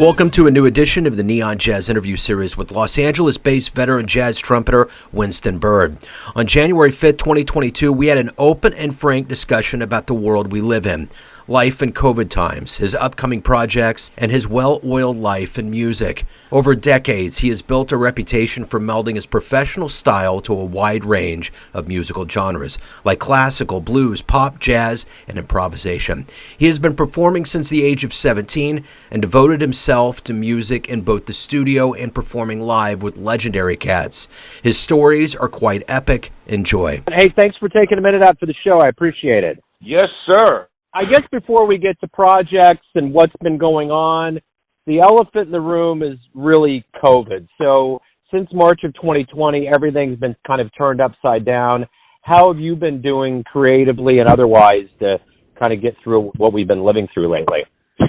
Welcome to a new edition of the Neon Jazz interview series with Los Angeles-based veteran jazz trumpeter Winston Byrd. On January 5th, 2022, we had an open and frank discussion about the world we live in, life in COVID times, his upcoming projects, and his well-oiled life in music. Over decades, he has built a reputation for melding his professional style to a wide range of musical genres, like classical, blues, pop, jazz, and improvisation. He has been performing since the age of 17 and devoted himself to music in both the studio and performing live with legendary cats. His stories are quite epic. Enjoy. Hey, thanks for taking a minute out for the show. I appreciate it. Yes, sir. I guess before we get to projects and what's been going on, the elephant in the room is really COVID. So since March of 2020, everything's been kind of turned upside down. How have you been doing creatively and otherwise to kind of get through what we've been living through lately?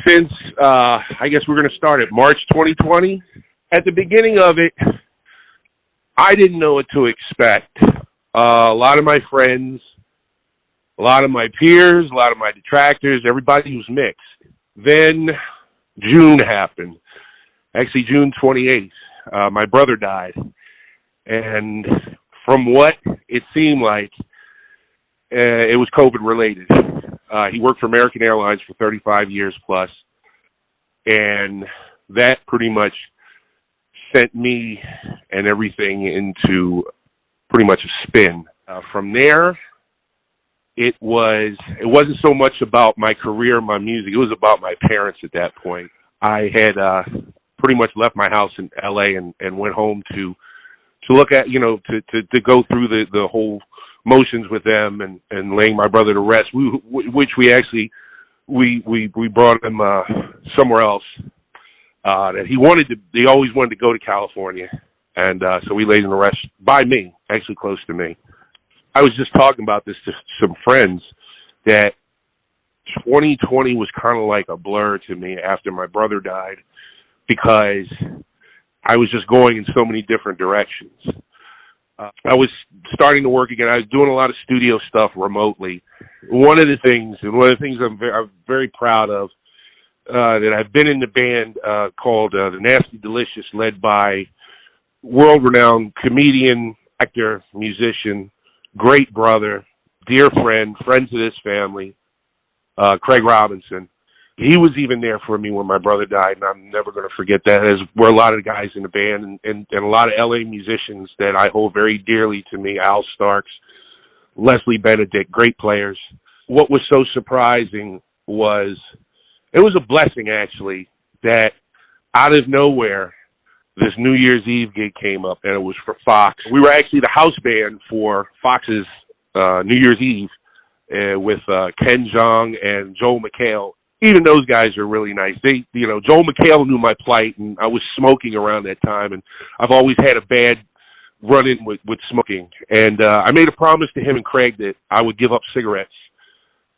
Since, I guess we're going to start at March 2020, at the beginning of it, I didn't know what to expect. A lot of my friends, a lot of my peers, a lot of my detractors, everybody was mixed. Then June happened. Actually, June 28th, my brother died. And from what it seemed like, it was COVID related. He worked for American Airlines for 35 years plus. And that pretty much sent me and everything into pretty much a spin. From there, it wasn't so much about my career, my music. It was about my parents at that point. I had pretty much left my house in LA and went home to look at, to go through the whole motions with them and laying my brother to rest, which we brought him somewhere else. That he always wanted to go to California. And so we laid him to rest by me, actually close to me. I was just talking about this to some friends that 2020 was kind of like a blur to me after my brother died because I was just going in so many different directions. I was starting to work again. I was doing a lot of studio stuff remotely. One of the things I'm very proud of, that I've been in the band called The Nasty Delicious, led by world-renowned comedian, actor, musician, great brother, dear friends of this family, Craig Robinson. He was even there for me when my brother died, and I'm never going to forget that, as were a lot of the guys in the band and a lot of LA musicians that I hold very dearly to me, Al Starks, Leslie Benedict, great players. What was so surprising was, it was a blessing, actually, that out of nowhere, this New Year's Eve gig came up, and it was for Fox. We were actually the house band for Fox's New Year's Eve with Ken Jeong and Joel McHale. Even those guys are really nice. Joel McHale knew my plight, and I was smoking around that time, and I've always had a bad run-in with smoking. And I made a promise to him and Craig that I would give up cigarettes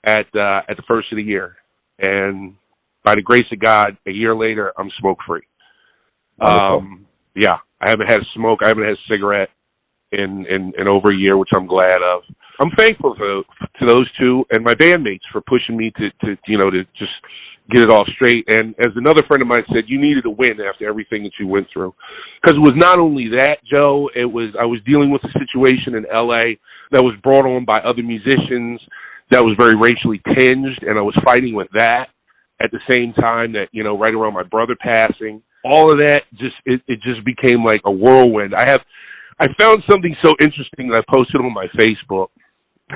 at the first of the year. And by the grace of God, a year later, I'm smoke-free. Yeah, I haven't had a smoke. I haven't had a cigarette in over a year, which I'm glad of. I'm thankful to those two and my bandmates for pushing me to just get it all straight. And as another friend of mine said, you needed to win after everything that you went through. Because it was not only that, Joe, I was dealing with a situation in LA that was brought on by other musicians that was very racially tinged, and I was fighting with that at the same time that, right around my brother passing. All of that it just became like a whirlwind. I found something so interesting that I posted on my Facebook.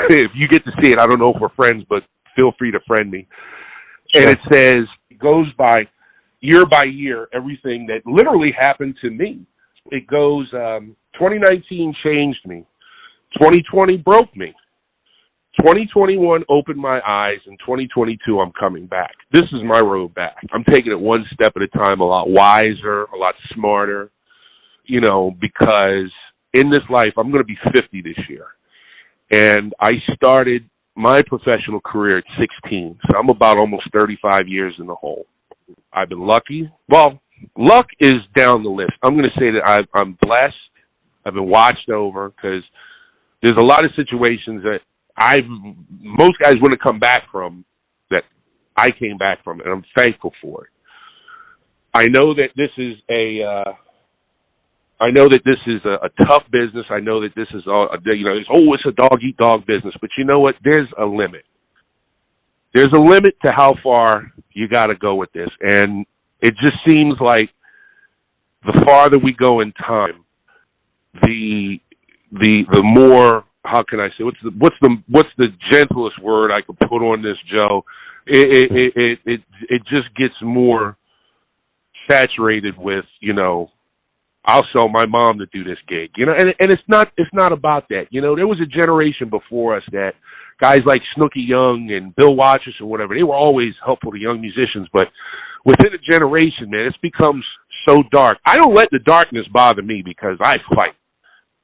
If you get to see it, I don't know if we're friends, but feel free to friend me. Sure. And it says, it goes by year, everything that literally happened to me. It goes, 2019 changed me. 2020 broke me. 2021 opened my eyes, and 2022 I'm coming back. This is my road back. I'm taking it one step at a time, a lot wiser, a lot smarter, because in this life, I'm going to be 50 this year. And I started my professional career at 16, so I'm about almost 35 years in the hole. I've been lucky. Well, luck is down the list. I'm going to say that I'm blessed. I've been watched over, because there's a lot of situations that most guys wouldn't come back from that I came back from, and I'm thankful for it. I know that this is a tough business. I know that this is it's a dog eat dog business. But you know what? There's a limit. There's a limit to how far you got to go with this, and it just seems like the farther we go in time, the more, how can I say, what's the gentlest word I could put on this, Joe? It just gets more saturated with, I'll sell my mom to do this gig, and it's not about that. There was a generation before us that guys like Snooky Young and Bill Watchers or whatever, they were always helpful to young musicians, but within a generation, man, it's become so dark. I don't let the darkness bother me because I fight.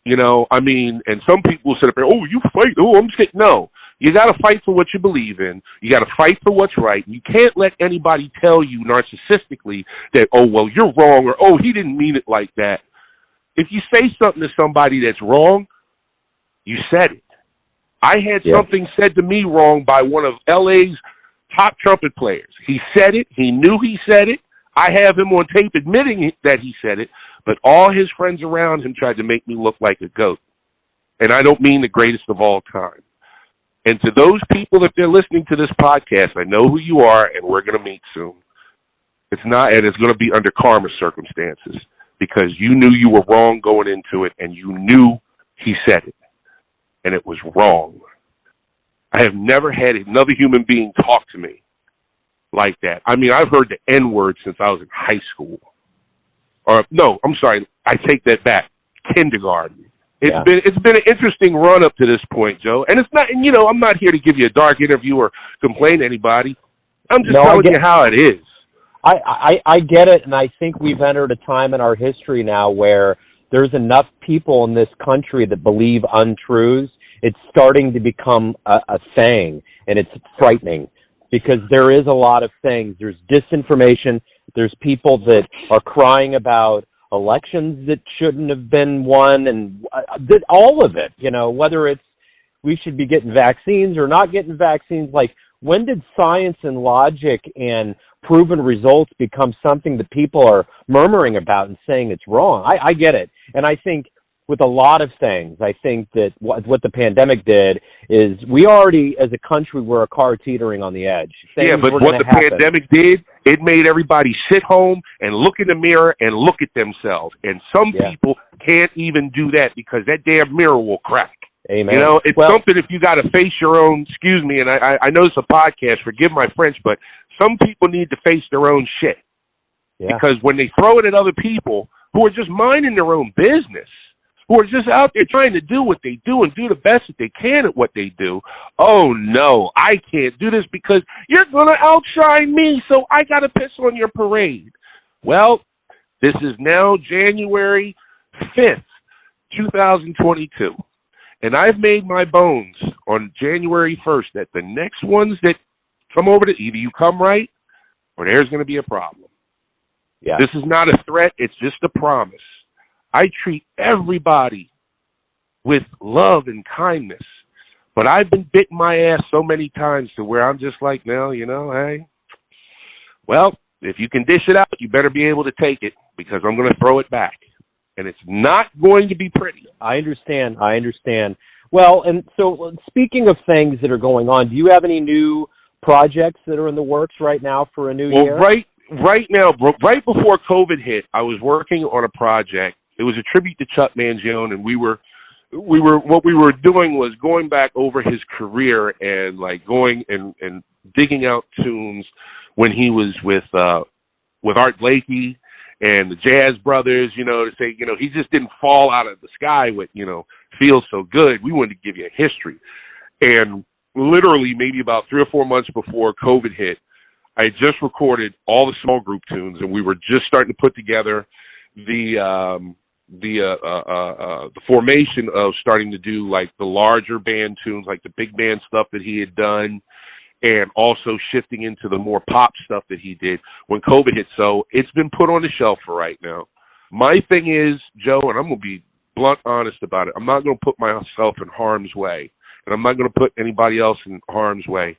And some people sit up there, oh, you fight. Oh, I'm sick. No, you got to fight for what you believe in. You got to fight for what's right. You can't let anybody tell you narcissistically that, oh, well, you're wrong, or, oh, he didn't mean it like that. If you say something to somebody that's wrong, you said it. I had something said to me wrong by one of LA's top trumpet players. He said it. He knew he said it. I have him on tape admitting that he said it, but all his friends around him tried to make me look like a goat. And I don't mean the greatest of all time. And to those people, if they're listening to this podcast, I know who you are, and we're going to meet soon. It's going to be under karma circumstances because you knew you were wrong going into it, and you knew he said it, and it was wrong. I have never had another human being talk to me like that. I mean, I've heard the N-word since I was in high school. Or, no, I'm sorry, I take that back. Kindergarten. It's been an interesting run up to this point, Joe. And it's not, and I'm not here to give you a dark interview or complain to anybody. I'm just telling you how it is. I get it, and I think we've entered a time in our history now where there's enough people in this country that believe untruths. It's starting to become a thing, and it's frightening because there is a lot of things. There's disinformation. There's people that are crying about elections that shouldn't have been won, and all of it, whether it's we should be getting vaccines or not getting vaccines. Like, when did science and logic and proven results become something that people are murmuring about and saying it's wrong? I get it. And I think with a lot of things, I think that what the pandemic did is we already, as a country, were a car teetering on the edge. Yeah, but what the pandemic did, it made everybody sit home and look in the mirror and look at themselves. And some people can't even do that because that damn mirror will crack. Amen. It's something if you got to face your own, excuse me, and I know it's a podcast, forgive my French, but some people need to face their own shit. Yeah. Because when they throw it at other people who are just minding their own business, who are just out there trying to do what they do and do the best that they can at what they do, oh, no, I can't do this because you're going to outshine me, so I got to piss on your parade. Well, this is now January 5th, 2022, and I've made my bones on January 1st that the next ones that come over to either you come right or there's going to be a problem. Yeah. This is not a threat. It's just a promise. I treat everybody with love and kindness, but I've been bitten my ass so many times to where I'm just like, no, hey, well, if you can dish it out, you better be able to take it because I'm going to throw it back, and it's not going to be pretty. I understand. Well, and so speaking of things that are going on, do you have any new projects that are in the works right now for a new year? Right now, right before COVID hit, I was working on a project. It was a tribute to Chuck Mangione, and what we were doing was going back over his career and like going and digging out tunes when he was with Art Blakey and the Jazz Brothers, to say, he just didn't fall out of the sky with, Feels So Good. We wanted to give you a history. And literally maybe about 3 or 4 months before COVID hit, I had just recorded all the small group tunes, and we were just starting to put together the formation of starting to do like the larger band tunes, like the big band stuff that he had done, and also shifting into the more pop stuff that he did when COVID hit. So it's been put on the shelf for right now. My thing is, Joe, and I'm going to be blunt honest about it, I'm not going to put myself in harm's way, and I'm not going to put anybody else in harm's way,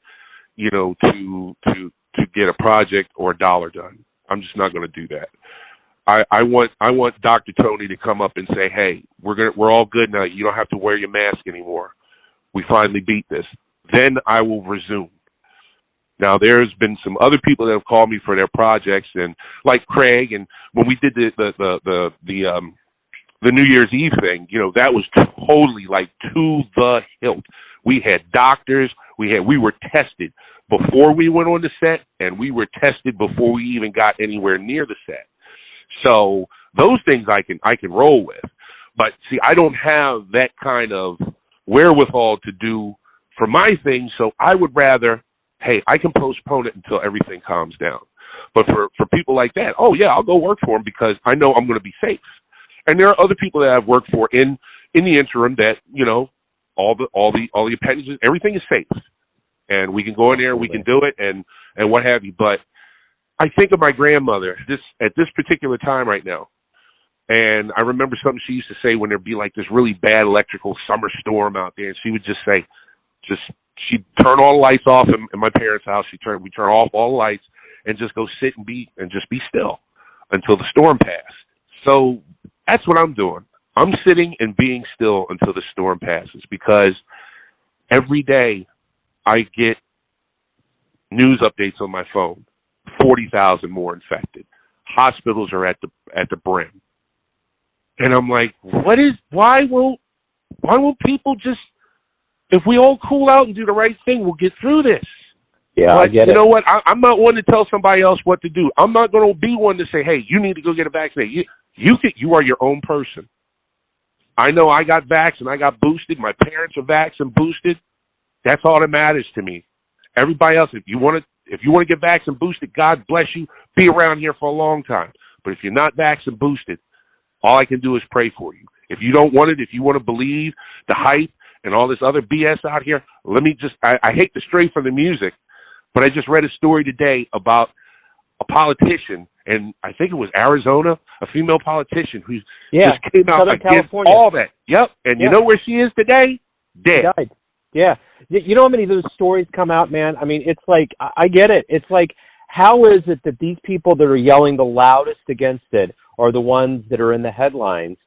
to get a project or a dollar done. I'm just not going to do that. I want Dr. Tony to come up and say, hey, we're all good now. You don't have to wear your mask anymore. We finally beat this. Then I will resume. Now, there's been some other people that have called me for their projects, and like Craig, and when we did the New Year's Eve thing, that was totally like to the hilt. We had doctors, we were tested before we went on the set, and we were tested before we even got anywhere near the set. So those things I can roll with. But see, I don't have that kind of wherewithal to do for my thing, so I would rather, hey, I can postpone it until everything calms down. But for people like that, oh yeah, I'll go work for them because I know I'm going to be safe. And there are other people that I've worked for in the interim that, all the appendages, everything is safe. And we can go in there, we can do it, and what have you. But I think of my grandmother at this particular time right now. And I remember something she used to say when there'd be like this really bad electrical summer storm out there. And she would just say, she'd turn all the lights off in my parents' house. We turn off all the lights and just go sit and just be still until the storm passed. So that's what I'm doing. I'm sitting and being still until the storm passes, because every day I get news updates on my phone. 40,000 more infected. Hospitals are at the brim. And I'm like, why won't people just, if we all cool out and do the right thing, we'll get through this. Yeah, but I get it. You know what? I'm not one to tell somebody else what to do. I'm not going to be one to say, hey, you need to go get a vaccine. You are your own person. I know I got vaxxed and I got boosted. My parents are vaxxed and boosted. That's all that matters to me. Everybody else, if you want to get vaxxed and boosted, God bless you. Be around here for a long time. But if you're not vaxxed and boosted, all I can do is pray for you. If you don't want it, if you want to believe the hype and all this other BS out here, I hate to stray from the music, but I just read a story today about a politician, and I think it was Arizona, a female politician who just came out Southern against California. all that. Yep. And you know where she is today? Dead. She died. Yeah. You know how many of those stories come out, man? I mean, it's like, I get it. It's like, how is it that these people that are yelling the loudest against it are the ones that are in the headlines?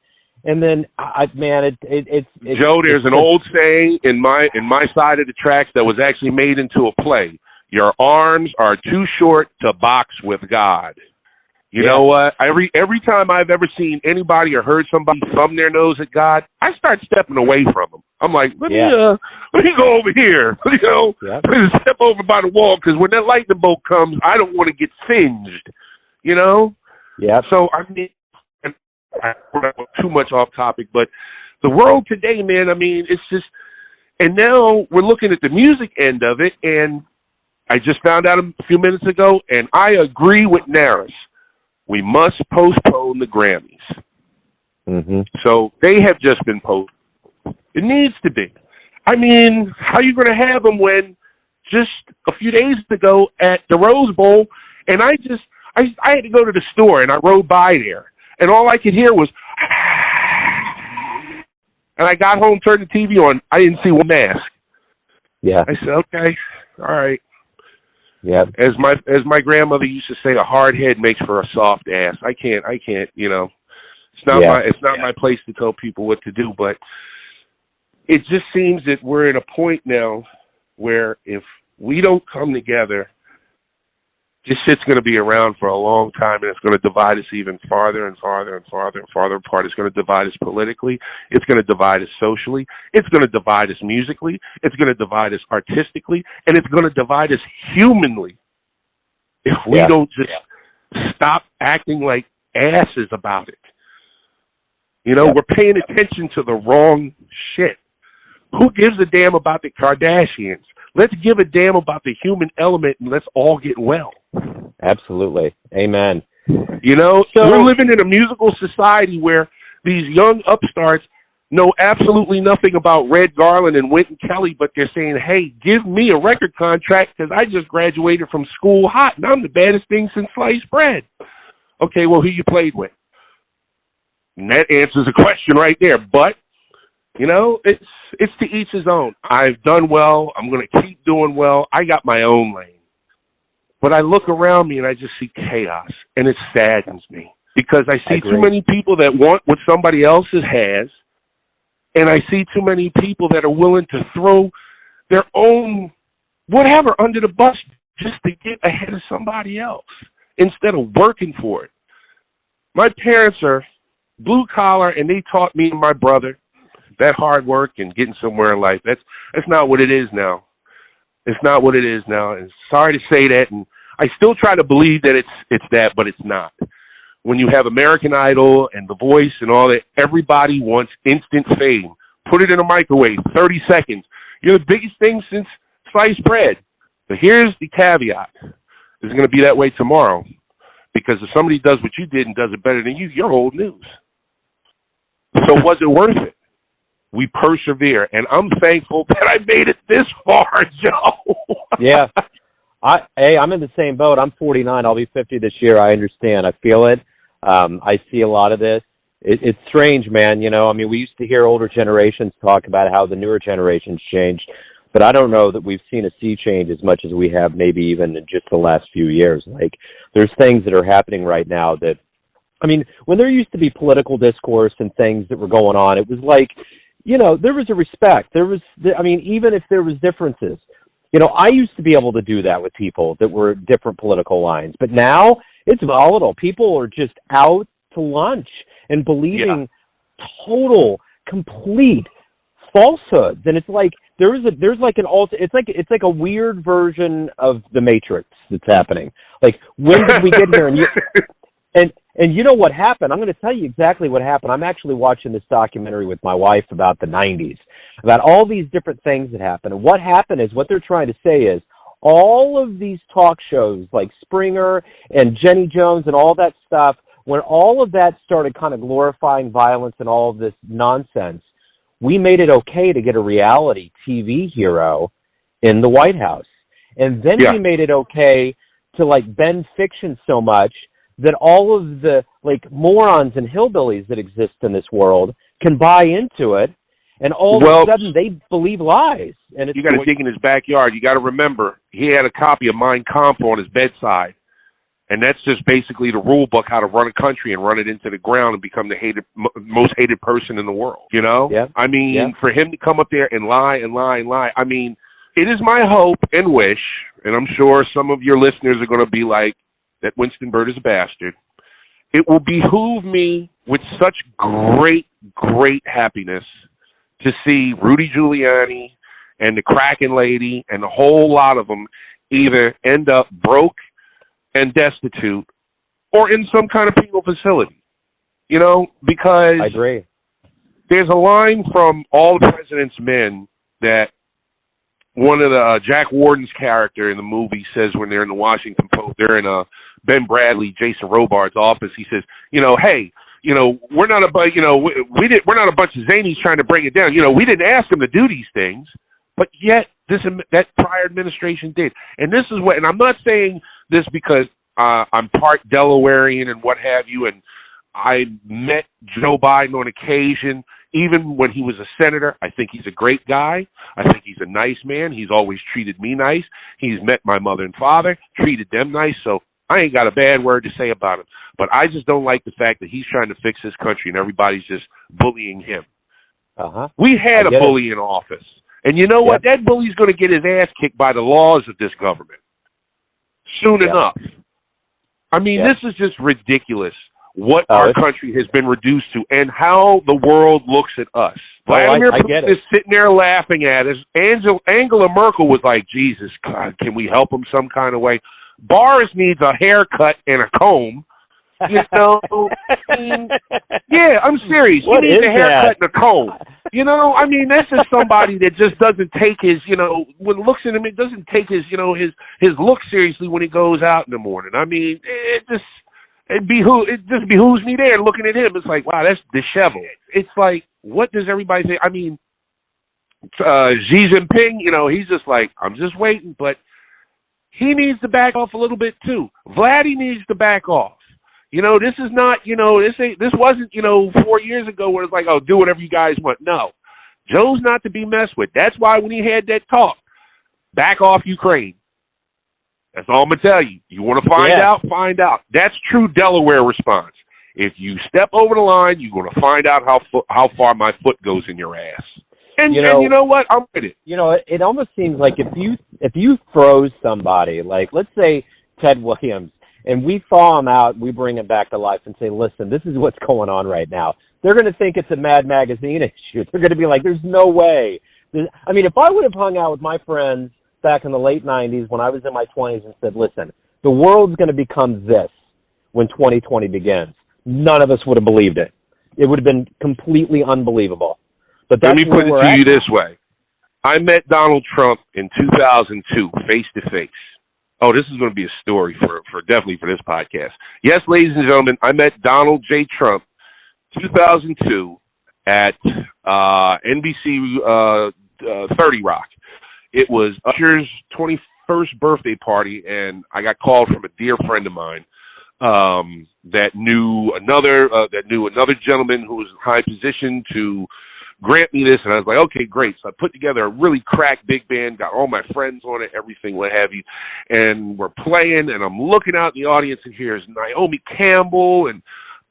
And then, it's Joe, there's an old saying in my side of the tracks that was actually made into a play. Your arms are too short to box with God. You know what? Every time I've ever seen anybody or heard somebody thumb their nose at God, I start stepping away from them. I'm like, let me go over here, step over by the wall, because when that lightning bolt comes, I don't want to get singed, Yeah. So I mean, I don't go too much off topic, but the world today, man, I mean, it's just, and now we're looking at the music end of it, and I just found out a few minutes ago, and I agree with Naris. We must postpone the Grammys. Mm-hmm. So they have just been postponed. It needs to be. I mean, how are you going to have them when just a few days ago at the Rose Bowl, and I had to go to the store, and I rode by there, and all I could hear was, and I got home, turned the TV on, I didn't see one mask. Yeah. I said, okay, all right. Yeah. As my grandmother used to say, a hard head makes for a soft ass. I can't, it's not my place to tell people what to do, but it just seems that we're at a point now where if we don't come together, this shit's going to be around for a long time, and it's going to divide us even farther and farther and farther and farther apart. It's going to divide us politically. It's going to divide us socially. It's going to divide us musically. It's going to divide us artistically, and it's going to divide us humanly if we don't just stop acting like asses about it. We're paying attention to the wrong shit. Who gives a damn about the Kardashians? Let's give a damn about the human element, and let's all get well. Absolutely. Amen. We're living in a musical society where these young upstarts know absolutely nothing about Red Garland and Wynton Kelly, but they're saying, hey, give me a record contract because I just graduated from school hot, and I'm the baddest thing since sliced bread. Okay, well, who you played with? And that answers a question right there. But, it's to each his own. I've done well. I'm going to keep doing well. I got my own lane. But I look around me and I just see chaos, and it saddens me because I see too many people that want what somebody else has, and I see too many people that are willing to throw their own whatever under the bus just to get ahead of somebody else instead of working for it. My parents are blue collar, and they taught me and my brother that hard work and getting somewhere in life. That's not what it is now. It's not what it is now. And sorry to say that, and I still try to believe that it's that, but it's not. When you have American Idol and The Voice and all that, everybody wants instant fame. Put it in a microwave, 30 seconds. You're the biggest thing since sliced bread. But here's the caveat. It's going to be that way tomorrow. Because if somebody does what you did and does it better than you, you're old news. So was it worth it? We persevere, and I'm thankful that I made it this far, Joe. Yeah. I'm in the same boat. I'm 49. I'll be 50 this year. I understand. I feel it. I see a lot of this. It's strange, man. You know, I mean, we used to hear older generations talk about how the newer generations changed, but I don't know that we've seen a sea change as much as we have maybe even in just the last few years. Like, there's things that are happening right now that, I mean, when there used to be political discourse and things that were going on, it was like, you know, there was a respect. Even if there was differences, you know, I used to be able to do that with people that were different political lines, but now it's volatile. People are just out to lunch and believing total, complete falsehoods. And it's like, it's like a weird version of the Matrix that's happening. Like, when did we get here? And you know what happened? I'm going to tell you exactly what happened. I'm actually watching this documentary with my wife about the 90s, about all these different things that happened. And what happened is, what they're trying to say is, all of these talk shows like Springer and Jenny Jones and all that stuff, when all of that started kind of glorifying violence and all of this nonsense, we made it okay to get a reality TV hero in the White House. And then we made it okay to, like, bend fiction so much that all of the, like, morons and hillbillies that exist in this world can buy into it, and all of a sudden they believe lies. And you got to dig in his backyard. You got to remember, he had a copy of Mein Kampf on his bedside, and that's just basically the rule book how to run a country and run it into the ground and become the most hated person in the world. You know, I mean, for him to come up there and lie and lie and lie. I mean, it is my hope and wish, and I'm sure some of your listeners are going to be like, that Winston Byrd is a bastard. It will behoove me with such great, great happiness to see Rudy Giuliani and the Kraken lady and a whole lot of them either end up broke and destitute or in some kind of penal facility. You know, because I agree. There's a line from All the President's Men that one of the Jack Warden's character in the movie says when they're in the Washington Post, they're in Ben Bradley, Jason Robards' office. He says, you know, hey, you know, we're not a we're not a bunch of zanies trying to bring it down. You know, we didn't ask them to do these things, but yet that prior administration did. And this is what, and I'm not saying this because I'm part Delawarean and what have you, and I met Joe Biden on occasion. Even when he was a senator, I think he's a great guy. I think he's a nice man. He's always treated me nice. He's met my mother and father, treated them nice. So I ain't got a bad word to say about him. But I just don't like the fact that he's trying to fix this country and everybody's just bullying him. We had a bully in office. And you know what? That bully's going to get his ass kicked by the laws of this government soon enough. I mean, this is just ridiculous. What our country has been reduced to and how the world looks at us. Vladimir Putin is sitting there laughing at us. Angela Merkel was like, Jesus, God, can we help him some kind of way? Boris needs a haircut and a comb. You know? I'm serious. He needs a haircut and a comb. You know, I mean, this is somebody that just doesn't take his, you know, when looks at him, it doesn't take his, you know, his look seriously when he goes out in the morning. I mean, it just behooves me there looking at him. It's like, wow, that's disheveled. It's like, what does everybody say? I mean, Xi Jinping, you know, he's just like, I'm just waiting, but he needs to back off a little bit too. Vladdy needs to back off. You know, this is not, you know, this wasn't, you know, 4 years ago where it's like, oh, do whatever you guys want. No. Joe's not to be messed with. That's why when he had that talk, back off Ukraine. That's all I'm going to tell you. You want to find out? Find out. That's true Delaware response. If you step over the line, you're going to find out how far my foot goes in your ass. And you know what? I'm with it. It almost seems like if you froze somebody, like let's say Ted Williams, and we thaw him out, we bring him back to life and say, listen, this is what's going on right now. They're going to think it's a Mad Magazine issue. They're going to be like, there's no way. I mean, if I would have hung out with my friends back in the late 90s when I was in my 20s and said, listen, the world's going to become this when 2020 begins, none of us would have believed it. It would have been completely unbelievable. But let me put it to you this way. I met Donald Trump in 2002, face to face. Oh, this is going to be a story for definitely for this podcast. Yes, ladies and gentlemen, I met Donald J. Trump 2002 at NBC 30 Rock. It was Usher's 21st birthday party, and I got called from a dear friend of mine that knew another gentleman who was in high position to grant me this, and I was like, okay, great. So I put together a really crack big band, got all my friends on it, everything, what have you, and we're playing, and I'm looking out in the audience, and here's Naomi Campbell and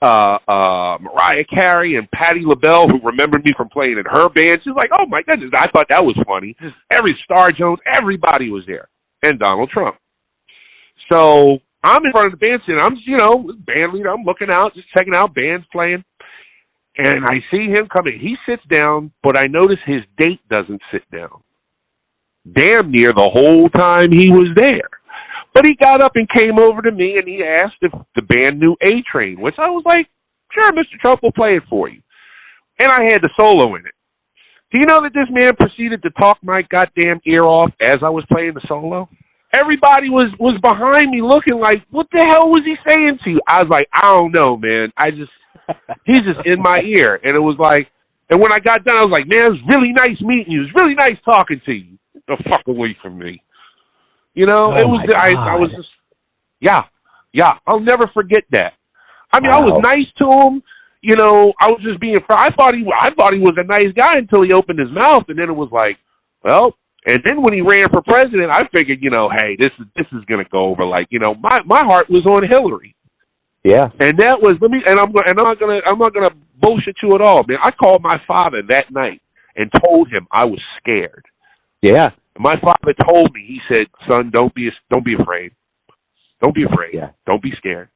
Mariah Carey and Patti LaBelle, who remembered me from playing in her band. She's like, oh my goodness, I thought that was funny. Every Star Jones, everybody was there, and Donald Trump. So I'm in front of the bandstand. I'm just, band leader. I'm looking out, just checking out bands playing. And I see him coming. He sits down, but I notice his date doesn't sit down. Damn near the whole time he was there. But he got up and came over to me, and he asked if the band knew A-Train, which I was like, sure, Mr. Trump will play it for you. And I had the solo in it. Do you know that this man proceeded to talk my goddamn ear off as I was playing the solo? Everybody was behind me looking like, what the hell was he saying to you? I was like, I don't know, man. He's just in my ear. And it was like, and when I got done, I was like, man, it was really nice meeting you. It was really nice talking to you. Get the fuck away from me. It was, I was just, yeah. I'll never forget that. I mean, I was nice to him. I was just being, I thought he was a nice guy until he opened his mouth. And then it was like, well, and then when he ran for president, I figured, hey, this is going to go over. Like, my heart was on Hillary. Yeah. And that was, I'm not gonna bullshit you at all, man. I called my father that night and told him I was scared. Yeah. And my father told me, he said, son, don't be afraid. Don't be afraid. Yeah. Don't be scared.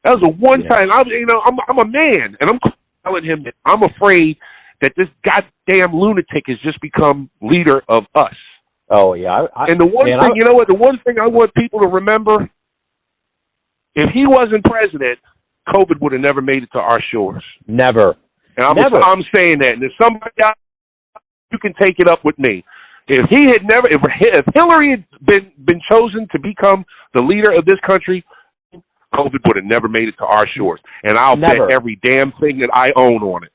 That was the one time I'm a man, and I'm telling him that I'm afraid that this goddamn lunatic has just become leader of us. Oh yeah. And the one thing, the one thing I want people to remember, if he wasn't president, COVID would have never made it to our shores. Never. And I'm saying that. And if somebody else, you can take it up with me. If Hillary had been chosen to become the leader of this country, COVID would have never made it to our shores. And I'll bet every damn thing that I own on it.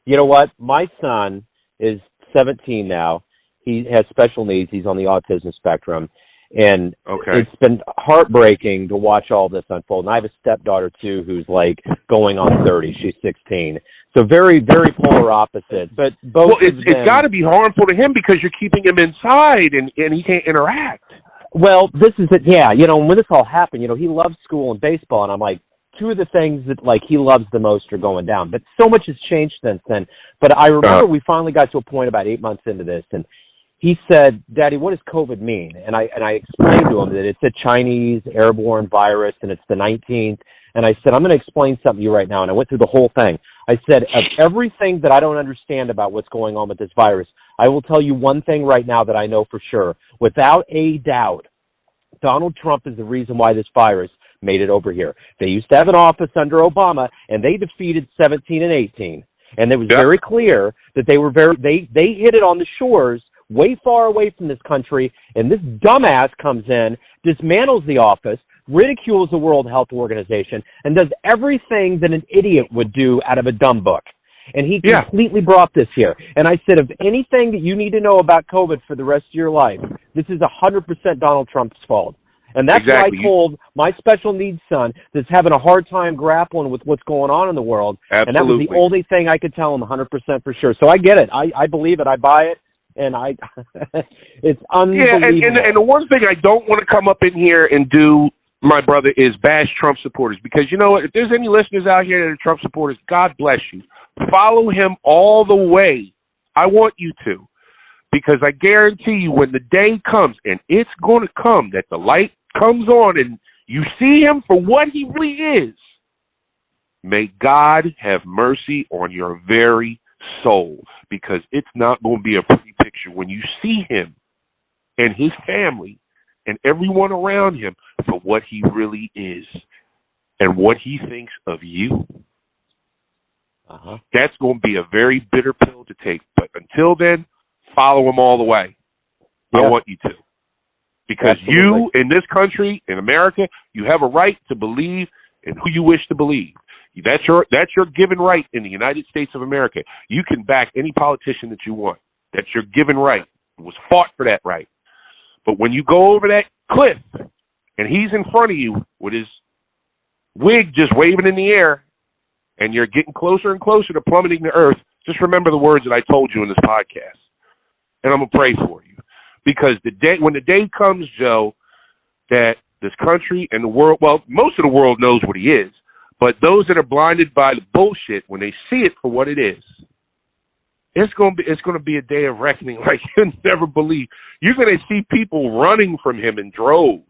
You know what? My son is 17 now. He has special needs. He's on the autism spectrum. And It's been heartbreaking to watch all this unfold. And I have a stepdaughter, too, who's like going on 30. She's 16. So very, very polar opposites. But both it's got to be harmful to him because you're keeping him inside and he can't interact. Well, this is it. Yeah, when this all happened, he loves school and baseball. And I'm like, two of the things that he loves the most are going down. But so much has changed since then. But I remember we finally got to a point about 8 months into this, and he said, Daddy, what does COVID mean? And I explained to him that it's a Chinese airborne virus and it's the 19th. And I said, I'm going to explain something to you right now. And I went through the whole thing. I said, of everything that I don't understand about what's going on with this virus, I will tell you one thing right now that I know for sure. Without a doubt, Donald Trump is the reason why this virus made it over here. They used to have an office under Obama, and they defeated 17 and 18. And it was very clear that they hit it on the shores way far away from this country, and this dumbass comes in, dismantles the office, ridicules the World Health Organization, and does everything that an idiot would do out of a dumb book. And he completely brought this here. And I said, if anything that you need to know about COVID for the rest of your life, this is 100% Donald Trump's fault. And that's what I told my special needs son that's having a hard time grappling with what's going on in the world. Absolutely. And that was the only thing I could tell him 100% for sure. So I get it. I believe it. I buy it. and it's unbelievable. Yeah, and the one thing I don't want to come up in here and do, my brother, is bash Trump supporters, because you know what? If there's any listeners out here that are Trump supporters, God bless you. Follow him all the way. I want you to, because I guarantee you, when the day comes, and it's going to come, that the light comes on and you see him for what he really is, may God have mercy on your very soul, because it's not going to be a pretty picture when you see him and his family and everyone around him for what he really is and what he thinks of you. That's going to be a very bitter pill to take. But until then, follow him all the way. Yeah. I want you to. Because you, in this country, in America, you have a right to believe in who you wish to believe. That's your given right in the United States of America. You can back any politician that you want. That's your given right. It was fought for that right. But when you go over that cliff and he's in front of you with his wig just waving in the air and you're getting closer and closer to plummeting to earth, just remember the words that I told you in this podcast. And I'm going to pray for you. Because when the day comes, Joe, that this country and the world, well, most of the world knows what he is, but those that are blinded by the bullshit, when they see it for what it is, it's going to be a day of reckoning like you'll never believe. You're going to see people running from him in droves.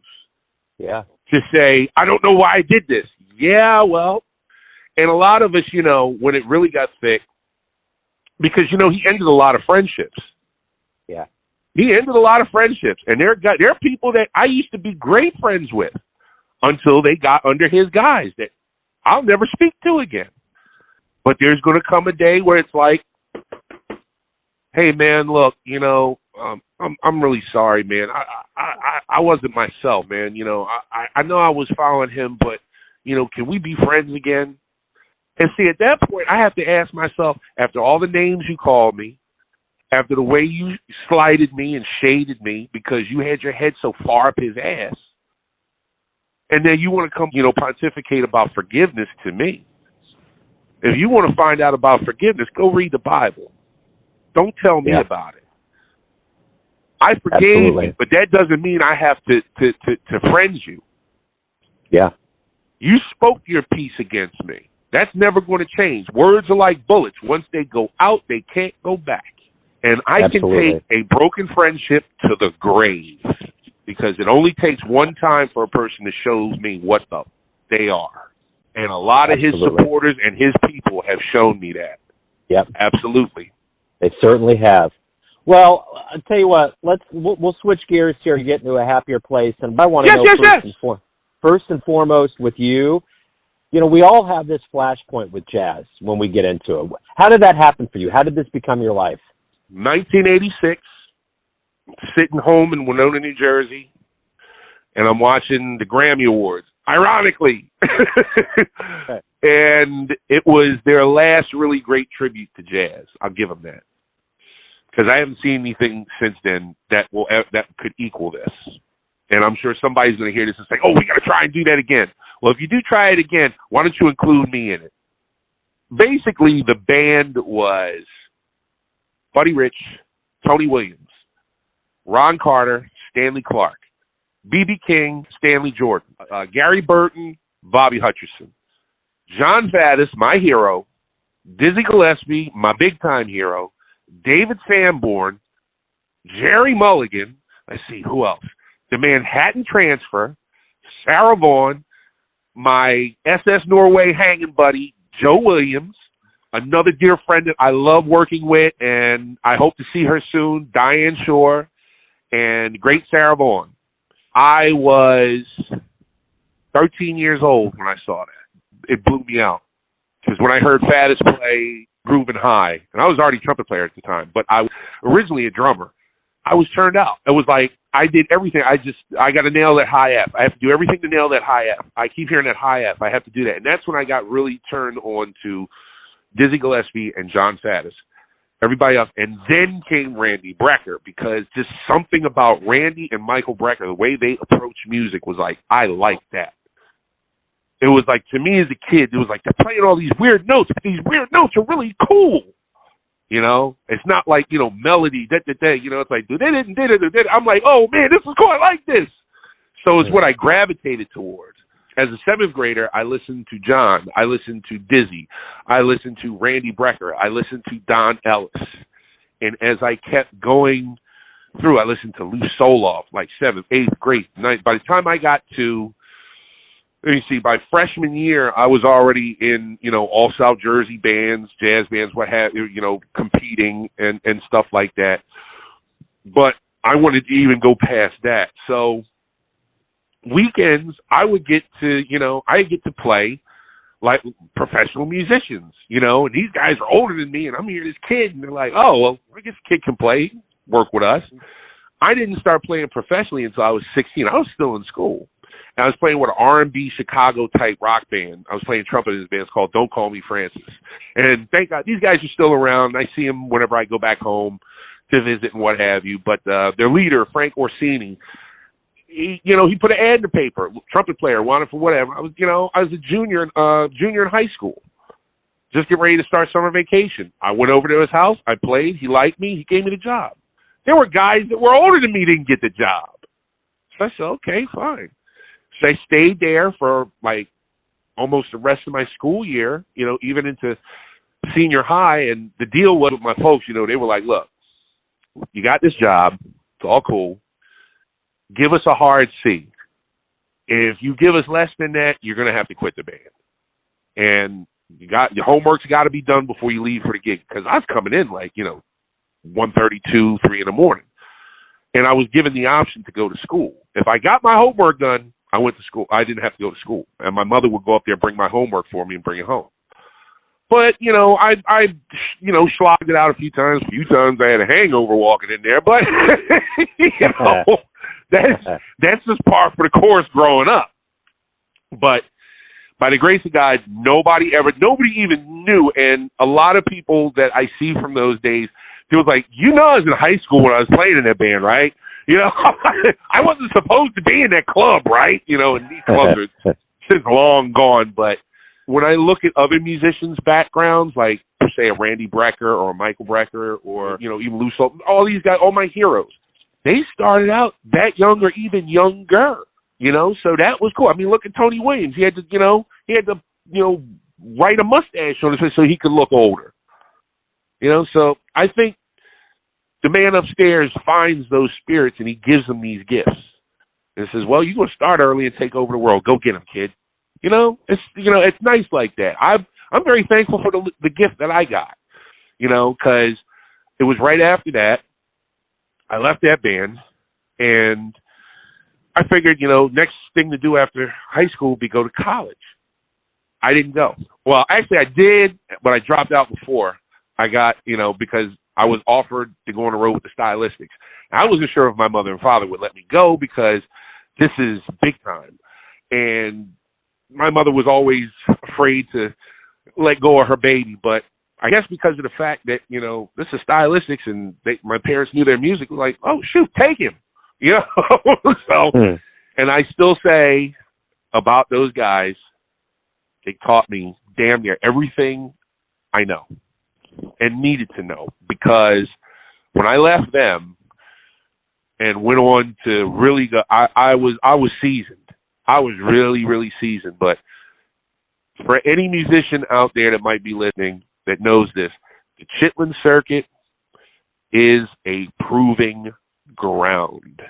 Yeah. To say, I don't know why I did this. Yeah, well, and a lot of us, when it really got thick, because, he ended a lot of friendships. Yeah. He ended a lot of friendships, and there are people that I used to be great friends with until they got under his guise that I'll never speak to again. But there's going to come a day where it's like, hey, man, look, I'm really sorry, man. I wasn't myself, man. I know I was following him, but, can we be friends again? And see, at that point, I have to ask myself, after all the names you called me, after the way you slighted me and shaded me because you had your head so far up his ass, and then you want to come, pontificate about forgiveness to me. If you want to find out about forgiveness, go read the Bible. Don't tell me about it. I forgave you, but that doesn't mean I have to friend you. Yeah. You spoke your piece against me. That's never going to change. Words are like bullets. Once they go out, they can't go back. And I can take a broken friendship to the grave, because it only takes one time for a person to show me what they are. And a lot of his supporters and his people have shown me that. Yep. Absolutely. They certainly have. Well, I'll tell you what, we'll switch gears here to get into a happier place. And I want to know first and foremost with you, we all have this flashpoint with jazz when we get into it. How did that happen for you? How did this become your life? 1986, sitting home in Winona, New Jersey, and I'm watching the Grammy Awards, ironically. Okay. And it was their last really great tribute to jazz. I'll give them that. Because I haven't seen anything since then that could equal this. And I'm sure somebody's going to hear this and say, oh, we got to try and do that again. Well, if you do try it again, why don't you include me in it? Basically, the band was Buddy Rich, Tony Williams, Ron Carter, Stanley Clark, B.B. King, Stanley Jordan, Gary Burton, Bobby Hutcherson, John Faddis, my hero, Dizzy Gillespie, my big-time hero, David Sanborn, Jerry Mulligan, let's see, who else? The Manhattan Transfer, Sarah Vaughan, my SS Norway hanging buddy, Joe Williams, another dear friend that I love working with, and I hope to see her soon, Diane Shore, and great Sarah Vaughan. I was 13 years old when I saw that. It blew me out. Because when I heard Faddis play Groovin' High, and I was already a trumpet player at the time, but I was originally a drummer, I was turned out. It was like I did everything. I got to nail that high F. I have to do everything to nail that high F. I keep hearing that high F. I have to do that. And that's when I got really turned on to Dizzy Gillespie and John Faddis, everybody else. And then came Randy Brecker, because just something about Randy and Michael Brecker, the way they approach music was like, I like that. It was like, to me as a kid, it was like, they're playing all these weird notes, but these weird notes are really cool. You know, it's not like, you know, melody, you know, it's like, I'm like, oh man, this is cool. I like this. So it's what I gravitated towards. As a seventh grader, I listened to John. I listened to Dizzy. I listened to Randy Brecker. I listened to Don Ellis. And as I kept going through, I listened to Lou Soloff, like 7th, 8th grade, 9th. By the time I got to, let me see, by freshman year, I was already in, you know, all South Jersey bands, jazz bands, what have you know, competing and stuff like that. But I wanted to even go past that. So weekends, I would get to, you know, I get to play like professional musicians, you know, and these guys are older than me, and I'm here, this kid, and they're like, oh, well, I guess the kid can play, work with us. I didn't start playing professionally until I was 16. I was still in school. And I was playing with an R&B Chicago-type rock band. I was playing trumpet in this band. It's called Don't Call Me Francis. And thank God, these guys are still around. I see them whenever I go back home to visit and what have you. But their leader, Frank Orsini, he put an ad in the paper. Trumpet player, wanted for whatever. I was a junior in high school. Just get ready to start summer vacation. I went over to his house. I played. He liked me. He gave me the job. There were guys that were older than me didn't get the job. So I said, okay, fine. So I stayed there for like almost the rest of my school year, you know, even into senior high. And the deal was with my folks, you know, they were like, look, you got this job. It's all cool. Give us a hard C. If you give us less than that, you're going to have to quit the band. And your homework's got to be done before you leave for the gig. Because I was coming in like, you know, 1:32, 3 in the morning. And I was given the option to go to school. If I got my homework done, I went to school. I didn't have to go to school. And my mother would go up there, bring my homework for me, and bring it home. But, you know, I slogged it out a few times. A few times I had a hangover walking in there. But, you know, that's just par for the course growing up. But by the grace of God, nobody even knew. And a lot of people that I see from those days, it was like, you know, I was in high school when I was playing in that band, right? You know, I wasn't supposed to be in that club, right? You know, and these clubs are since long gone. But when I look at other musicians' backgrounds, like, say, a Randy Brecker or a Michael Brecker or, you know, even Lou Soul, all these guys, all my heroes, they started out that young or even younger, you know? So that was cool. I mean, look at Tony Williams. He had to write a mustache on his face so he could look older. You know, so I think the man upstairs finds those spirits and he gives them these gifts. And says, well, you're going to start early and take over the world. Go get them, kid. You know, it's nice like that. I'm very thankful for the gift that I got, you know, because it was right after that I left that band and I figured, you know, next thing to do after high school would be go to college. I didn't go. Well, actually I did, but I dropped out before I got, you know, because I was offered to go on the road with the Stylistics. I wasn't sure if my mother and father would let me go because this is big time. And my mother was always afraid to let go of her baby. But I guess because of the fact that, you know, this is Stylistics and my parents knew their music, was like, oh, shoot, take him. You know? So, and I still say about those guys, they taught me damn near everything I know and needed to know, because when I left them and went on to really go, I was seasoned. I was really, really seasoned. But for any musician out there that might be listening that knows this, the Chitlin circuit is a proving ground.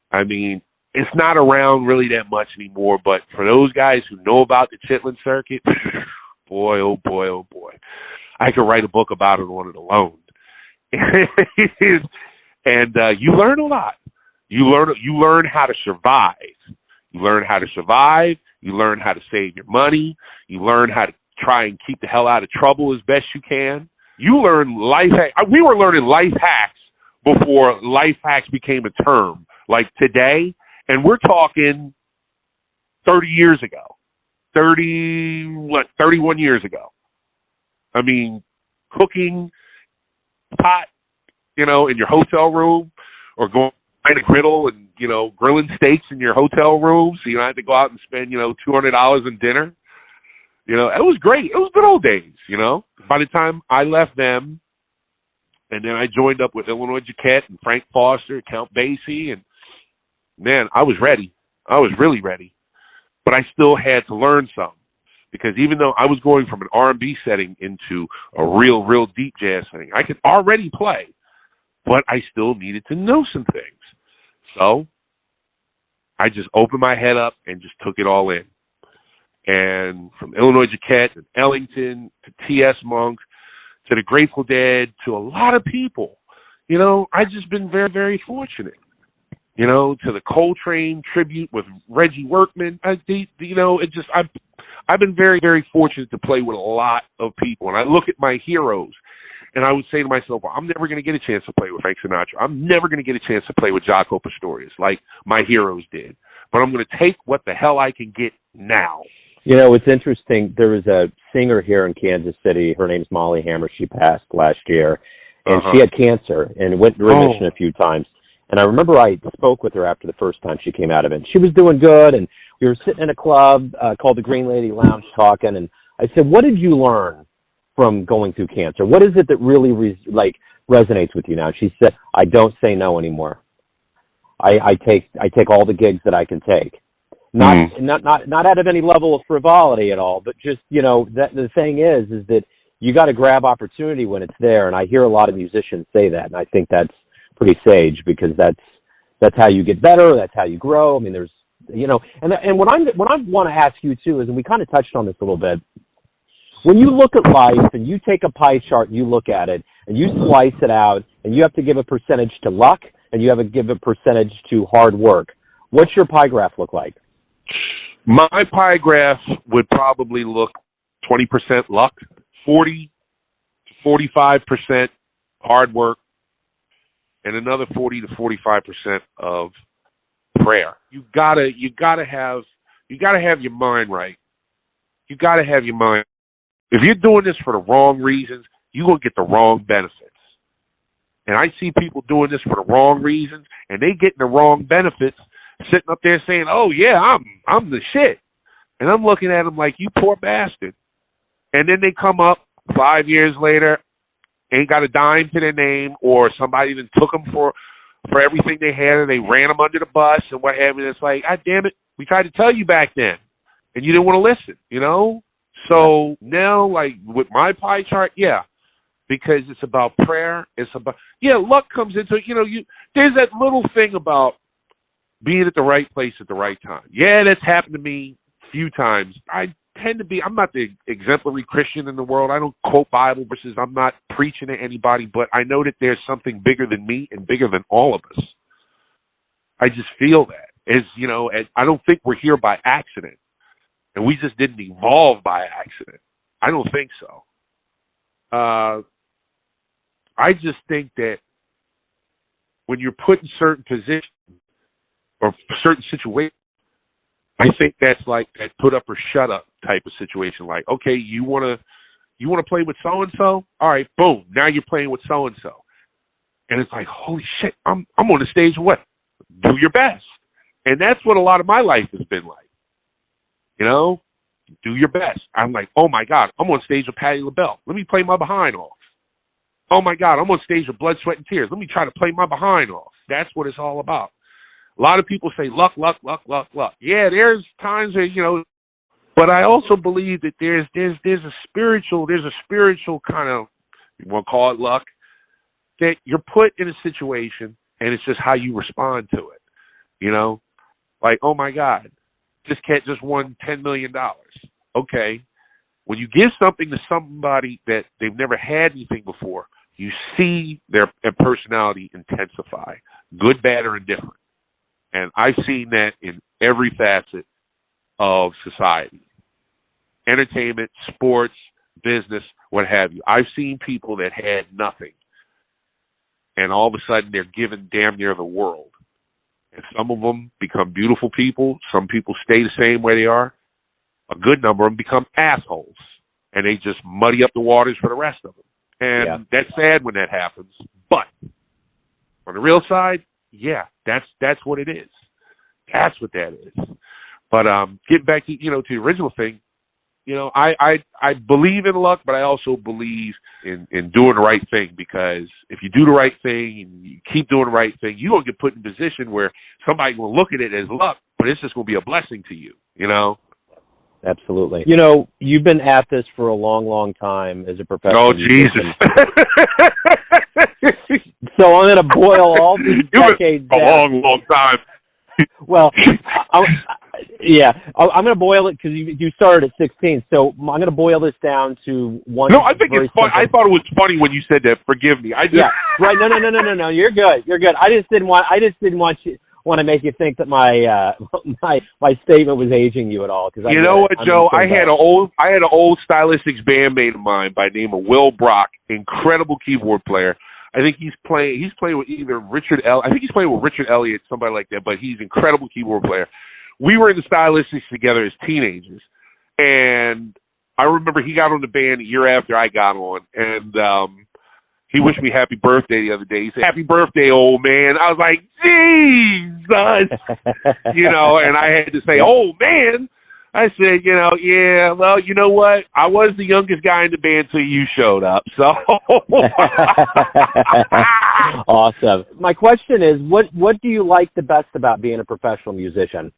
I mean, it's not around really that much anymore, but for those guys who know about the Chitlin circuit, boy, oh boy, oh boy. I could write a book about it on it alone. And you learn a lot. You learn how to survive. You learn how to survive. You learn how to save your money. You learn how to try and keep the hell out of trouble as best you can. You learn life hacks. We were learning life hacks before life hacks became a term, like today. And we're talking 30 years ago. 31 years ago. I mean, cooking pot, you know, in your hotel room, or going behind a griddle and, you know, grilling steaks in your hotel room so you don't have to go out and spend, you know, $200 on dinner. You know, it was great. It was good old days, you know. By the time I left them, And then I joined up with Illinois Jaquette and Frank Foster, Count Basie, and man, I was ready. I was really ready. But I still had to learn some. Because even though I was going from an R&B setting into a real deep jazz setting, I could already play, but I still needed to know some things. So I just opened my head up and just took it all in. And from Illinois Jaquette and Ellington to T.S. Monk to the Grateful Dead to a lot of people, I've just been very, very fortunate. To the Coltrane tribute with Reggie Workman. I've been very, very fortunate to play with a lot of people. And I look at my heroes, and I would say to myself, well, I'm never going to get a chance to play with Frank Sinatra. I'm never going to get a chance to play with Jaco Pastorius like my heroes did. But I'm going to take what the hell I can get now. It's interesting. There was a singer here in Kansas City. Her name's Molly Hammer. She passed last year, and she had cancer and went into remission a few times. And I remember I spoke with her after the first time she came out of it. She was doing good, and we were sitting in a club called the Green Lady Lounge talking, and I said, what did you learn from going through cancer? What is it that really resonates with you now? She said, I don't say no anymore. I take all the gigs that I can take. Not out of any level of frivolity at all, but just, that the thing is that you got to grab opportunity when it's there. And I hear a lot of musicians say that, and I think that's pretty sage, because that's how you get better. That's how you grow. I mean, there's, and what I want to ask you too is, and we kind of touched on this a little bit, when you look at life and you take a pie chart and you look at it and you slice it out and you have to give a percentage to luck and you have to give a percentage to hard work, what's your pie graph look like? My pie graph would probably look 20% luck, 40 to 45% hard work, and another 40 to 45% of prayer. You gotta have your mind right. You gotta have your mind. If you're doing this for the wrong reasons, you're gonna get the wrong benefits. And I see people doing this for the wrong reasons, and they getting the wrong benefits, sitting up there saying, "Oh yeah, I'm the shit," and I'm looking at them like, "You poor bastard." And then they come up 5 years later, ain't got a dime to their name, or somebody that took them for everything they had, and they ran them under the bus and what have you. It's like, God damn it, we tried to tell you back then, and you didn't want to listen, So now, like with my pie chart, yeah, because it's about prayer. It's about, luck comes into it. There's that little thing about being at the right place at the right time. Yeah, that's happened to me a few times. I'm not the exemplary Christian in the world. I don't quote Bible verses. I'm not preaching to anybody, but I know that there's something bigger than me and bigger than all of us. I just feel that. I don't think we're here by accident, and we just didn't evolve by accident. I don't think so. I just think that when you're put in certain positions or certain situations, I think that's like that put up or shut up type of situation. Like, okay, you want to play with so and so? All right, boom. Now you're playing with so and so, and it's like, holy shit, I'm on the stage. What? Do your best, and that's what a lot of my life has been like. Do your best. I'm like, oh my God, I'm on stage with Patti LaBelle. Let me play my behind off. Oh my God, I'm on stage with Blood, Sweat, and Tears. Let me try to play my behind off. That's what it's all about. A lot of people say luck, luck, luck, luck, luck. Yeah, there's times where, but I also believe that there's a spiritual kind of, you want to call it luck, that you're put in a situation and it's just how you respond to it. Like, oh my God, this cat just won $10 million. Okay. When you give something to somebody that they've never had anything before, you see their personality intensify, good, bad, or indifferent. And I've seen that in every facet of society. Entertainment, sports, business, what have you. I've seen people that had nothing, and all of a sudden they're given damn near the world. And some of them become beautiful people. Some people stay the same way they are. A good number of them become assholes, and they just muddy up the waters for the rest of them. And that's sad when that happens. But on the real side, yeah, that's what it is. That's what that is. But getting back to the original thing, I believe in luck, but I also believe in doing the right thing, because if you do the right thing and you keep doing the right thing, you're going to get put in a position where somebody will look at it as luck, but it's just going to be a blessing to you, Absolutely. You've been at this for a long, long time as a professional. Oh, Jesus. So I'm going to boil all these decades a down. long, long time. Well, I'm going to boil it because you started at 16. So I'm going to boil this down to one. No, I think it's funny. I thought it was funny when you said that. Forgive me. Yeah, right. No. You're good. You're good. I just didn't want to make you think that my statement was aging you at all. Because you know what, Joe? I had an old stylistics bandmate of mine by the name of Will Brock, incredible keyboard player. I think he's playing with either I think he's playing with Richard Elliott, somebody like that, but he's an incredible keyboard player. We were in the stylistics together as teenagers, and I remember he got on the band a year after I got on, and he wished me happy birthday the other day. He said, "Happy birthday, old man." I was like, Jesus! And I had to say, "Old man." I said, yeah, well, you know what? I was the youngest guy in the band till you showed up, so. Awesome. My question is, what do you like the best about being a professional musician?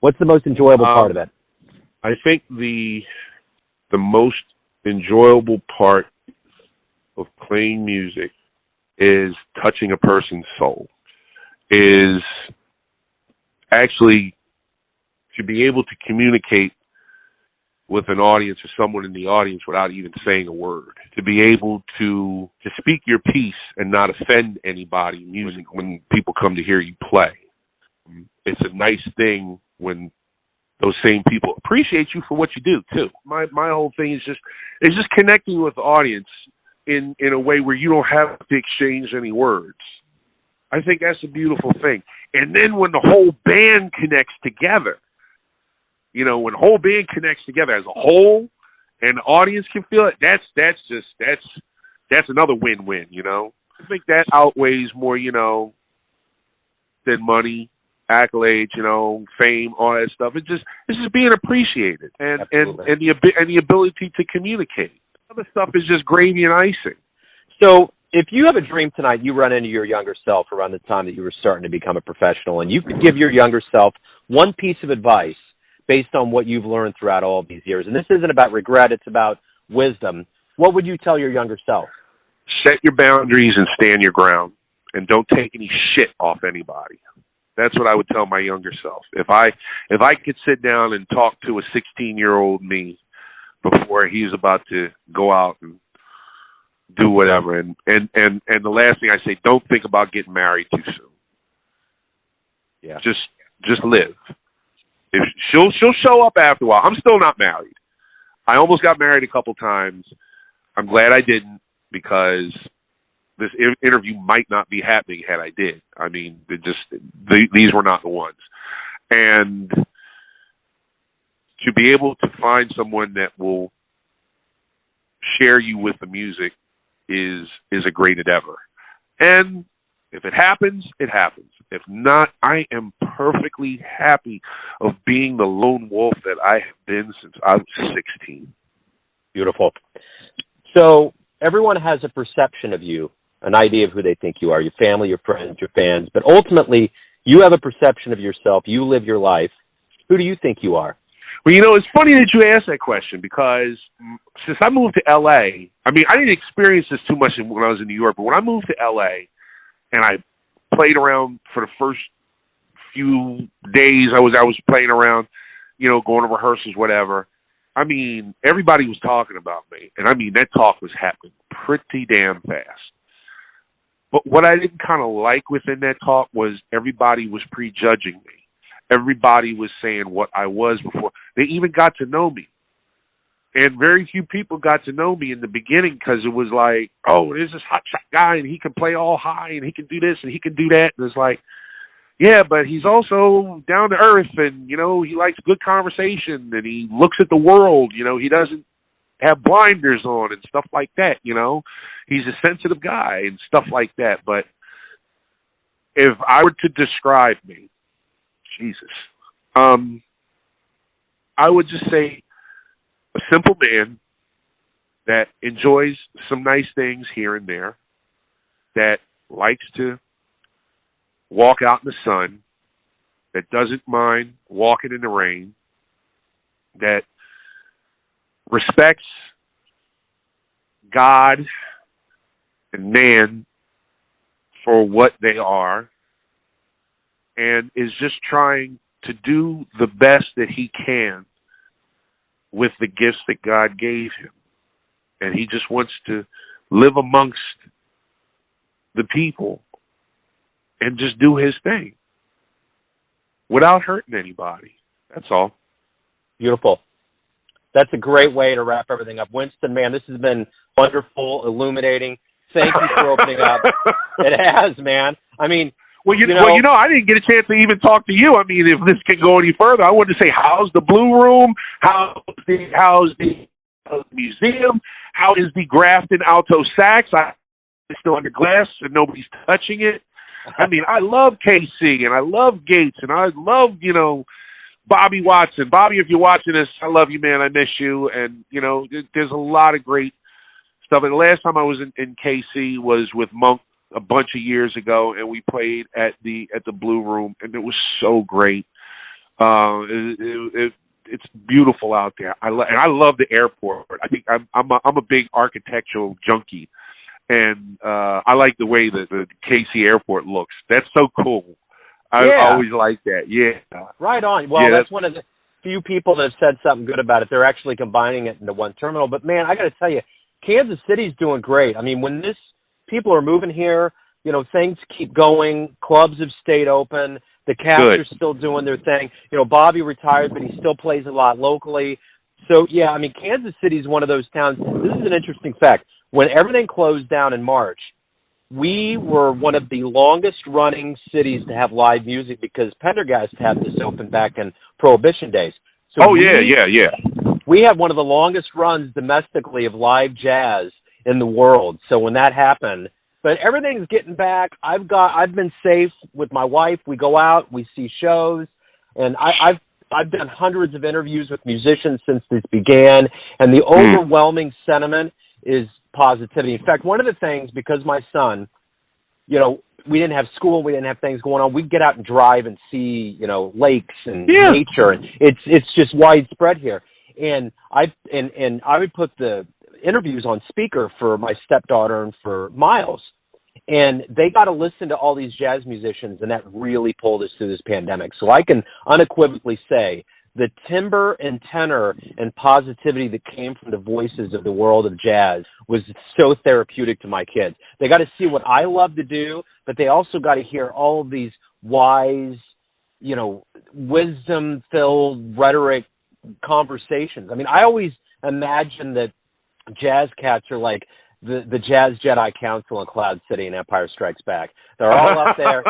What's the most enjoyable part of it? I think the most enjoyable part of playing music is touching a person's soul, is actually to be able to communicate with an audience or someone in the audience without even saying a word, to be able to speak your piece and not offend anybody when people come to hear you play. It's a nice thing when those same people appreciate you for what you do too. My whole thing is just connecting with the audience in a way where you don't have to exchange any words. I think that's a beautiful thing. And then when the whole band connects together, when the whole band connects together as a whole and the audience can feel it, that's another win-win, I think that outweighs more, than money, accolades, fame, all that stuff. It's just being appreciated and the ability to communicate. Other stuff is just gravy and icing. So if you have a dream tonight, you run into your younger self around the time that you were starting to become a professional, and you could give your younger self one piece of advice based on what you've learned throughout all of these years. And this isn't about regret, it's about wisdom. What would you tell your younger self? Set your boundaries and stand your ground, and don't take any shit off anybody. That's what I would tell my younger self. If I could sit down and talk to a 16-year-old me before he's about to go out and do whatever, and the last thing I say, don't think about getting married too soon. Yeah. Just live. If she'll show up after a while. I'm still not married. I almost got married a couple times. I'm glad I didn't, because this interview might not be happening had I did. I mean, these were not the ones. And to be able to find someone that will share you with the music is a great endeavor. And if it happens, it happens. If not, I am perfectly happy of being the lone wolf that I have been since I was 16. Beautiful. So everyone has a perception of you, an idea of who they think you are, your family, your friends, your fans. But ultimately, you have a perception of yourself. You live your life. Who do you think you are? Well, it's funny that you asked that question, because since I moved to L.A., I didn't experience this too much when I was in New York, but when I moved to L.A., and I played around for the first few days. I was playing around, going to rehearsals, whatever. Everybody was talking about me, and that talk was happening pretty damn fast. But what I didn't kind of like within that talk was everybody was prejudging me. Everybody was saying what I was before. They even got to know me. And very few people got to know me in the beginning, because it was like, oh, there's this hot shot guy, and he can play all high, and he can do this, and he can do that. And it's like, yeah, but he's also down to earth, and, he likes good conversation, and he looks at the world, he doesn't have blinders on and stuff like that, He's a sensitive guy and stuff like that. But if I were to describe me, Jesus, I would just say, a simple man that enjoys some nice things here and there, that likes to walk out in the sun, that doesn't mind walking in the rain, that respects God and man for what they are, and is just trying to do the best that he can with the gifts that God gave him. And he just wants to live amongst the people and just do his thing without hurting anybody. That's all. Beautiful. That's a great way to wrap everything up. Winston, man, this has been wonderful, illuminating. Thank you for opening up. It has, man. I mean, I didn't get a chance to even talk to you. I mean, if this can go any further, I wanted to say, how's the Blue Room? How's the museum? How is the Grafton alto sax? It's still under glass and nobody's touching it. I mean, I love KC and I love Gates and I love, Bobby Watson. Bobby, if you're watching this, I love you, man. I miss you. And, there's a lot of great stuff. And the last time I was in KC was with Monk a bunch of years ago, and we played at the Blue Room, and it was so great. It's beautiful out there. And I love the airport. I think I'm a big architectural junkie, and I like the way that the KC airport looks. That's so cool. I always like that. Yeah. Right on. Well, that's one of the few people that have said something good about it. They're actually combining it into one terminal. But, man, I got to tell you, Kansas City's doing great. I mean, when people are moving here, things keep going. Clubs have stayed open. The Cats are still doing their thing. Bobby retired, but he still plays a lot locally. So, yeah, I mean, Kansas City's one of those towns. This is an interesting fact. When everything closed down in March, we were one of the longest-running cities to have live music because Pendergast had this open back in Prohibition days. So yeah. We had one of the longest runs domestically of live jazz in the world. So when that happened, but everything's getting back. I've been safe with my wife. We go out, we see shows, and I've done hundreds of interviews with musicians since this began, and the overwhelming sentiment is positivity. In fact, one of the things, because my son, we didn't have school, we didn't have things going on, we'd get out and drive and see, lakes and nature, and it's just widespread here. And I would put the interviews on speaker for my stepdaughter and for Miles, and they got to listen to all these jazz musicians, and that really pulled us through this pandemic. So I can unequivocally say the timbre and tenor and positivity that came from the voices of the world of jazz was so therapeutic to my kids. They got to see what I love to do, but they also got to hear all of these wise, wisdom-filled rhetoric conversations. I mean, I always imagine that jazz cats are like the Jazz Jedi Council in Cloud City and Empire Strikes Back. They're all up there.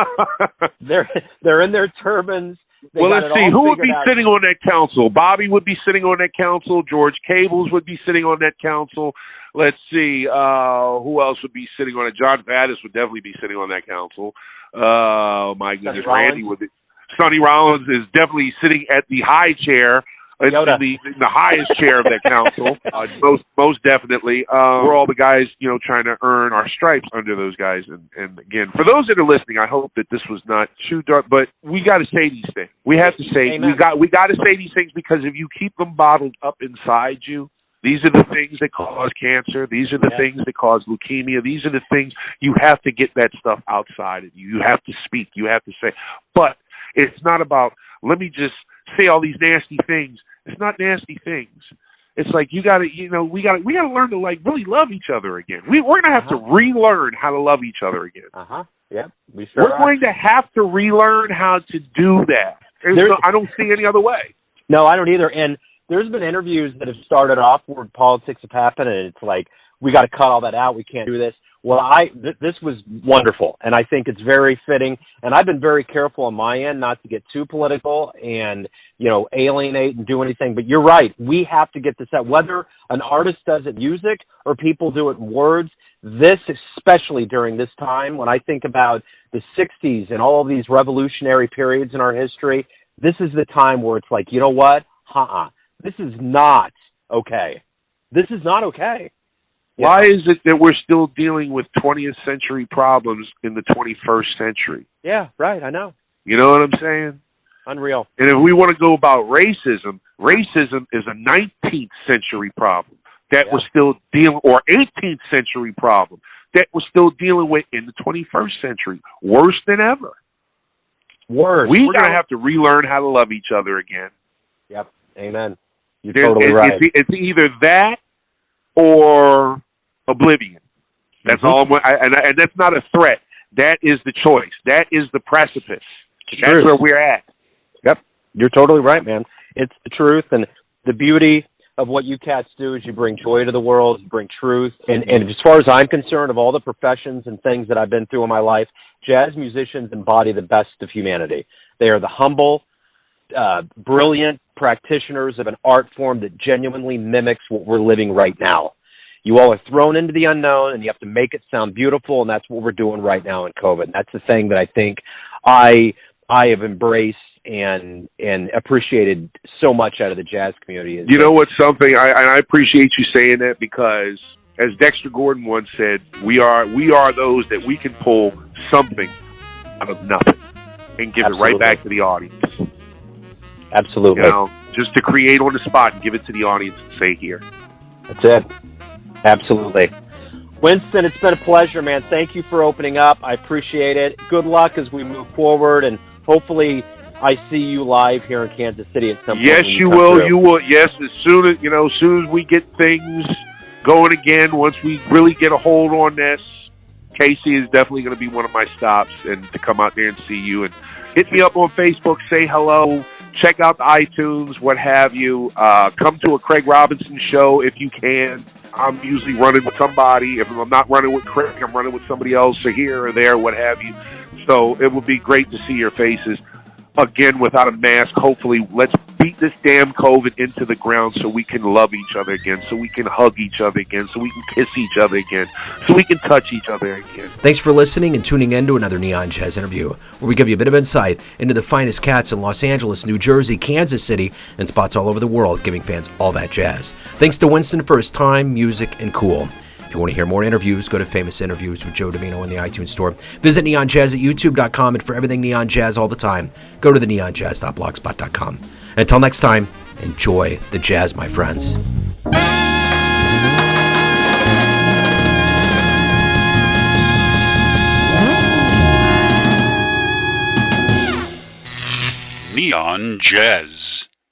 They're in their turbans. Let's see. Who would be sitting on that council? Bobby would be sitting on that council. George Cables would be sitting on that council. Let's see. Who else would be sitting on it? John Faddis would definitely be sitting on that council. My goodness. Randy would be. Sonny Rollins is definitely sitting at the high chair. In the highest chair of that council, most definitely. We're all the guys, trying to earn our stripes under those guys. And again, for those that are listening, I hope that this was not too dark, but we got to say these things. We have to say, we got to say these things, because if you keep them bottled up inside you, these are the things that cause cancer. These are the things that cause leukemia. These are the things you have to get that stuff outside of you. You have to speak. You have to say. But it's not about, let me just say all these nasty things. It's not nasty things. It's like we gotta learn to really love each other again. We're gonna have to relearn how to love each other again. Yeah, we're going to have to relearn how to do that. I don't see any other way. No, I don't either. And there's been interviews that have started off where politics have happened, and it's like, we got to cut all that out. We can't do this. Well, this was wonderful, and I think it's very fitting. And I've been very careful on my end not to get too political and, alienate and do anything. But you're right. We have to get this out. Whether an artist does it in music or people do it in words, this, especially during this time, when I think about the 60s and all of these revolutionary periods in our history, this is the time where it's like, you know what? This is not okay. This is not okay. Why is it that we're still dealing with 20th century problems in the 21st century? Yeah, right, I know. You know what I'm saying? Unreal. And if we want to go about racism is a 19th century problem that we're still dealing, or 18th century problem that we're still dealing with in the 21st century. Worse than ever. Worse. We're going to have to relearn how to love each other again. Yep. Amen. You're totally right. It's either that or oblivion. That's all. And that's not a threat. That is the choice. That is the precipice. That's where we're at. Yep. You're totally right, man. It's the truth, and the beauty of what you cats do is you bring joy to the world, you bring truth. And as far as I'm concerned, of all the professions and things that I've been through in my life, jazz musicians embody the best of humanity. They are the humble, brilliant practitioners of an art form that genuinely mimics what we're living right now. You all are thrown into the unknown, and you have to make it sound beautiful, and that's what we're doing right now in COVID. And that's the thing that I think I have embraced and appreciated so much out of the jazz community. You know what's something, I appreciate you saying that, because as Dexter Gordon once said, we are those that we can pull something out of nothing and give it right back to the audience. Absolutely. You know, just to create on the spot and give it to the audience and say, here. That's it. Absolutely. Winston, it's been a pleasure, man. Thank you for opening up. I appreciate it. Good luck as we move forward, and hopefully I see you live here in Kansas City at some point. Yes, you will. You will. Yes, as soon as we get things going again, once we really get a hold on this, Casey is definitely going to be one of my stops, and to come out there and see you. And hit me up on Facebook, say hello, check out the iTunes, what have you. Come to a Craig Robinson show if you can. I'm usually running with somebody. If I'm not running with Craig, I'm running with somebody else, or here or there, what have you. So it would be great to see your faces again without a mask. Hopefully, let's beat this damn COVID into the ground so we can love each other again, so we can hug each other again, so we can kiss each other again, so we can touch each other again. Thanks for listening and tuning in to another Neon Jazz interview, where we give you a bit of insight into the finest cats in Los Angeles, New Jersey, Kansas City, and spots all over the world, giving fans all that jazz. Thanks to Winston for his time, music, and cool. If you want to hear more interviews, go to Famous Interviews with Joe Domino in the iTunes Store. Visit Neon Jazz at youtube.com, and for everything Neon Jazz all the time, go to the neonjazz.blogspot.com. Until next time, enjoy the jazz, my friends. Neon Jazz.